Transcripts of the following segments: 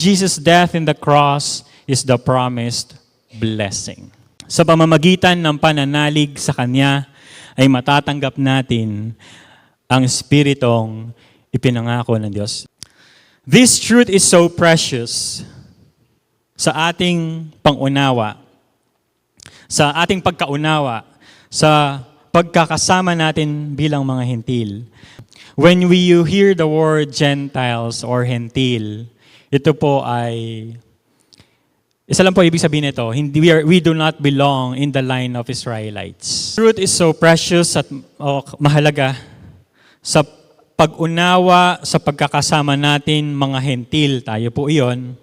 Jesus' death in the cross is the promised blessing. Sa pamamagitan ng pananalig sa Kanya, ay matatanggap natin ang Espiritong ipinangako ng Diyos. This truth is so precious sa ating pangunawa, sa ating pagkaunawa, sa pagkakasama natin bilang mga hentil. When you hear the word Gentiles or hentil, ito po ay, isa lang po ibig sabihin nito, we do not belong in the line of Israelites. Truth is so precious at mahalaga sa pag-unawa, sa pagkakasama natin mga hentil, tayo po iyon,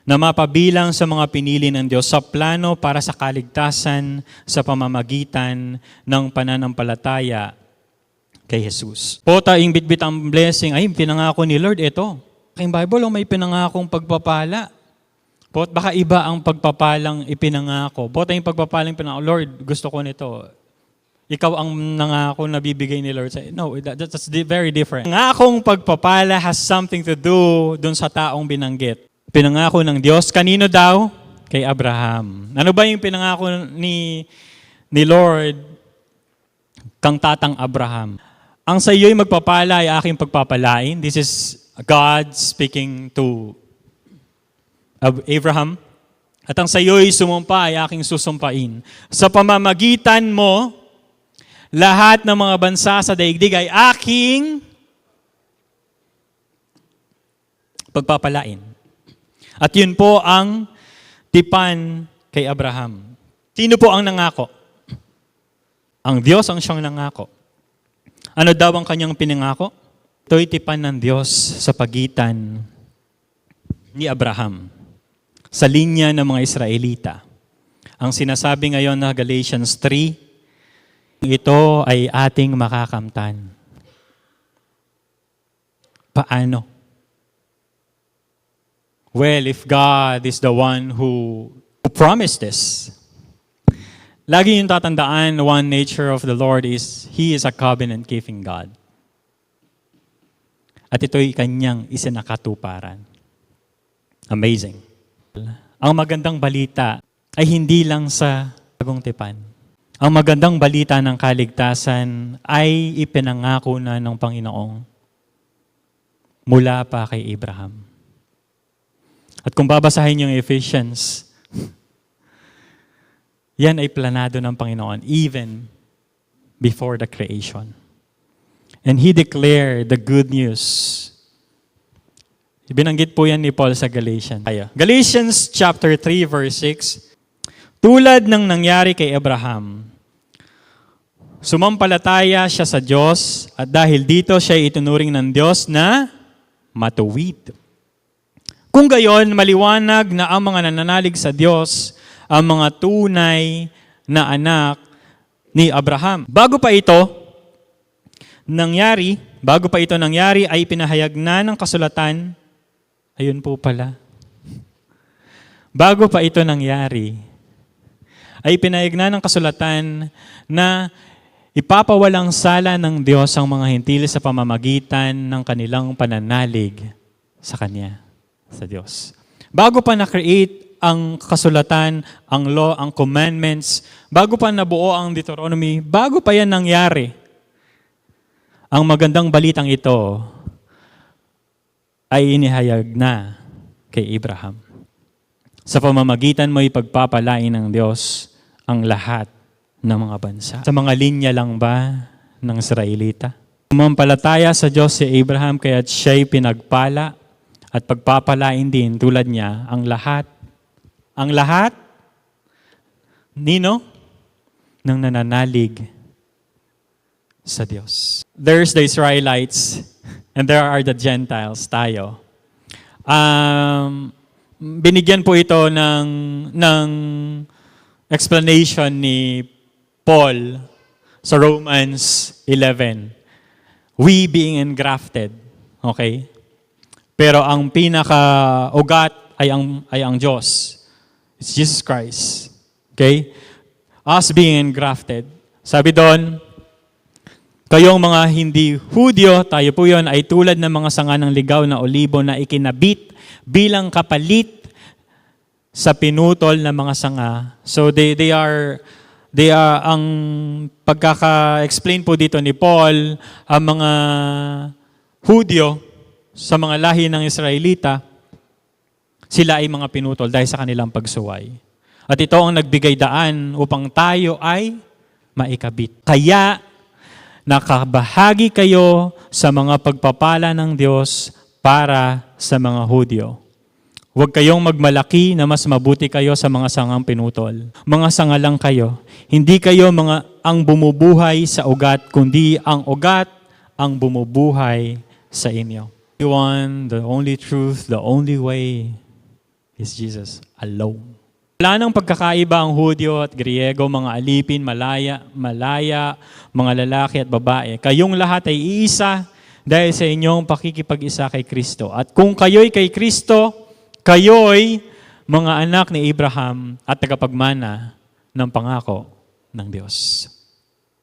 na mapabilang sa mga pinili ng Diyos sa plano para sa kaligtasan sa pamamagitan ng pananampalataya kay Jesus. Po tayong bitbit ang blessing, ay pinangako ni Lord, ito. Aking Bible, may pinangakong pagpapala. Po, baka iba ang pagpapalang ipinangako. Po tayong pagpapalang pinangako, Lord, gusto ko nito. Ikaw ang nangako na bibigay ni Lord. No, that's very different. Ang pagpapala has something to do dun sa taong binanggit. Pinangako ng Diyos. Kanino daw? Kay Abraham. Ano ba yung pinangako ni Lord kang tatang Abraham? Ang sa iyo'y magpapala ay aking pagpapalain. This is God speaking to Abraham. At ang sa iyo'y sumumpa ay aking susumpain. Sa pamamagitan mo, lahat ng mga bansa sa daigdig ay aking pagpapalain. At yun po ang tipan kay Abraham. Sino po ang nangako? Ang Diyos ang siyang nangako. Ano daw ang kanyang pinangako? Ito'y tipan ng Diyos sa pagitan ni Abraham sa linya ng mga Israelita. Ang sinasabi ngayon na Galatians 3, ito ay ating makakamtan. Paano? Well, if God is the one who promised this, lagi yung tatandaan, one nature of the Lord is, He is a covenant-keeping God. At ito'y kanyang isinakatuparan. Amazing. Ang magandang balita ay hindi lang sa bagong tipan. Ang magandang balita ng kaligtasan ay ipinangako na ng Panginoong mula pa kay Abraham. At kung babasahin yung Ephesians, yan ay planado ng Panginoon even before the creation. And He declared the good news. Binanggit po yan ni Paul sa Galatians. Galatians chapter 3 verse 6, tulad ng nangyari kay Abraham, sumampalataya siya sa Diyos at dahil dito siya itunuring ng Diyos na matuwid. Kung gayon, maliwanag na ang mga nananalig sa Diyos, ang mga tunay na anak ni Abraham. Bago pa ito nangyari, ay pinahayag na ng kasulatan, ayun po pala. Bago pa ito nangyari, ay pinahayag na ng kasulatan na ipapawalang sala ng Diyos ang mga hentil sa pamamagitan ng kanilang pananalig sa Kanya. Sa Diyos. Bago pa na-create ang kasulatan, ang law, ang commandments, bago pa nabuo ang Deuteronomy, bago pa yan nangyari, ang magandang balitang ito ay inihayag na kay Abraham. Sa pamamagitan mo ipagpapalain ng Diyos ang lahat ng mga bansa. Sa mga linya lang ba ng Israelita? Sumampalataya sa Diyos si Abraham kaya't siya'y pinagpala at pagpapalain din tulad niya ang lahat nino ng nananalig sa Diyos. There's the Israelites and there are the Gentiles, tayo. Binigyan po ito ng explanation ni Paul sa Romans 11. We being engrafted, okay? Pero ang pinaka-ugat ay ang Diyos. It's Jesus Christ. Okay? Us being engrafted. Sabi doon, Kayong mga hindi Hudyo, tayo po yon, ay tulad ng mga sanga ng ligaw na olibo na ikinabit bilang kapalit sa pinutol na mga sanga. So they are ang pagkaka-explain po dito ni Paul, ang mga Hudyo sa mga lahi ng Israelita, sila ay mga pinutol dahil sa kanilang pagsuway. At ito ang nagbigay daan upang tayo ay maikabit. Kaya nakabahagi kayo sa mga pagpapala ng Diyos para sa mga Hudyo. Huwag kayong magmalaki na mas mabuti kayo sa mga sangang pinutol. Mga sanga lang kayo. Hindi kayo mga ang bumubuhay sa ugat, kundi ang ugat ang bumubuhay sa inyo. The one, the only truth, the only way is Jesus alone. Wala nang pagkakaiba ang Hudyo at Griego, mga alipin, malaya, mga lalaki at babae. Kayong lahat ay iisa dahil sa inyong pakikipag-isa kay Kristo. At kung kayo'y kay Kristo, kayo'y mga anak ni Abraham at tagapagmana ng pangako ng Diyos.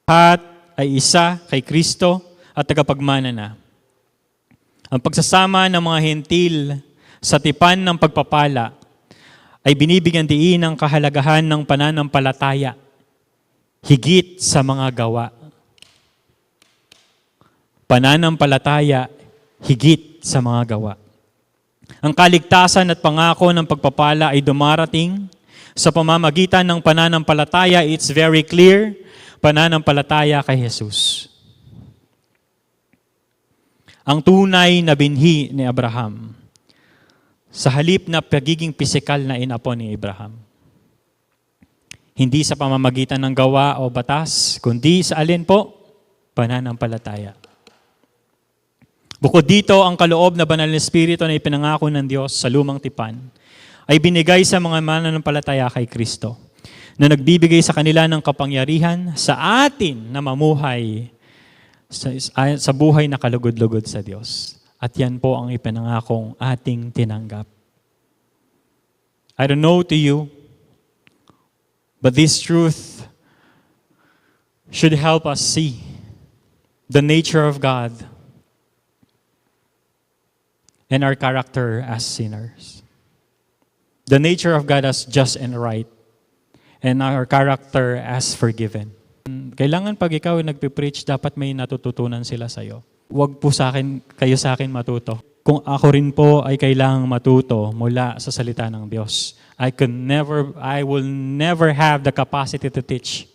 Lahat ay isa kay Kristo at tagapagmana na. Ang pagsasama ng mga hentil sa tipan ng pagpapala ay binibigyan diin ng kahalagahan ng pananampalataya higit sa mga gawa. Pananampalataya higit sa mga gawa. Ang kaligtasan at pangako ng pagpapala ay dumarating sa pamamagitan ng pananampalataya. It's very clear, pananampalataya kay Jesus. Ang tunay na binhi ni Abraham sa halip na pagiging pisikal na inapo ni Abraham. Hindi sa pamamagitan ng gawa o batas, kundi sa alin po? Pananampalataya. Bukod dito, ang kaloob na banal na Espiritu na ipinangako ng Diyos sa lumang tipan ay binigay sa mga mananampalataya kay Kristo na nagbibigay sa kanila ng kapangyarihan sa atin na mamuhay sa buhay na kalugod-lugod sa Diyos. At yan po ang ipinangakong ating tinanggap. I don't know to you, but this truth should help us see the nature of God and our character as sinners. The nature of God as just and right, and our character as forgiven. Kailangan pag ikaw nagpipreach, dapat may natututunan sila sa'yo. Huwag po kayo sa akin matuto. Kung ako rin po ay kailangang matuto mula sa salita ng Diyos. I will never have the capacity to teach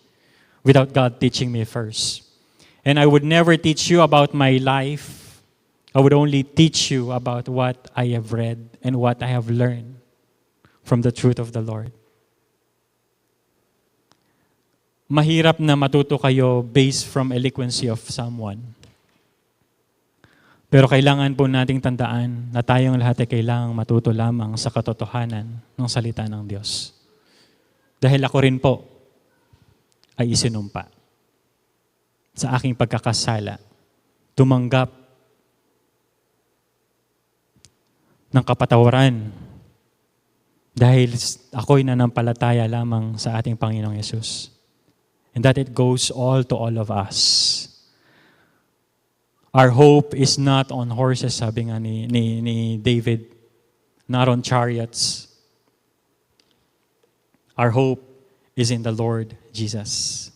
without God teaching me first. And I would never teach you about my life. I would only teach you about what I have read and what I have learned from the truth of the Lord. Mahirap na matuto kayo based from eloquency of someone. Pero kailangan po nating tandaan na tayong lahat ay kailangang matuto lamang sa katotohanan ng salita ng Diyos. Dahil ako rin po ay isinumpa sa aking pagkakasala, tumanggap ng kapatawaran dahil ako'y nanampalataya lamang sa ating Panginoong Yesus. And that it goes all to all of us. Our hope is not on horses, sabi nga ni David, not on chariots. Our hope is in the Lord Jesus.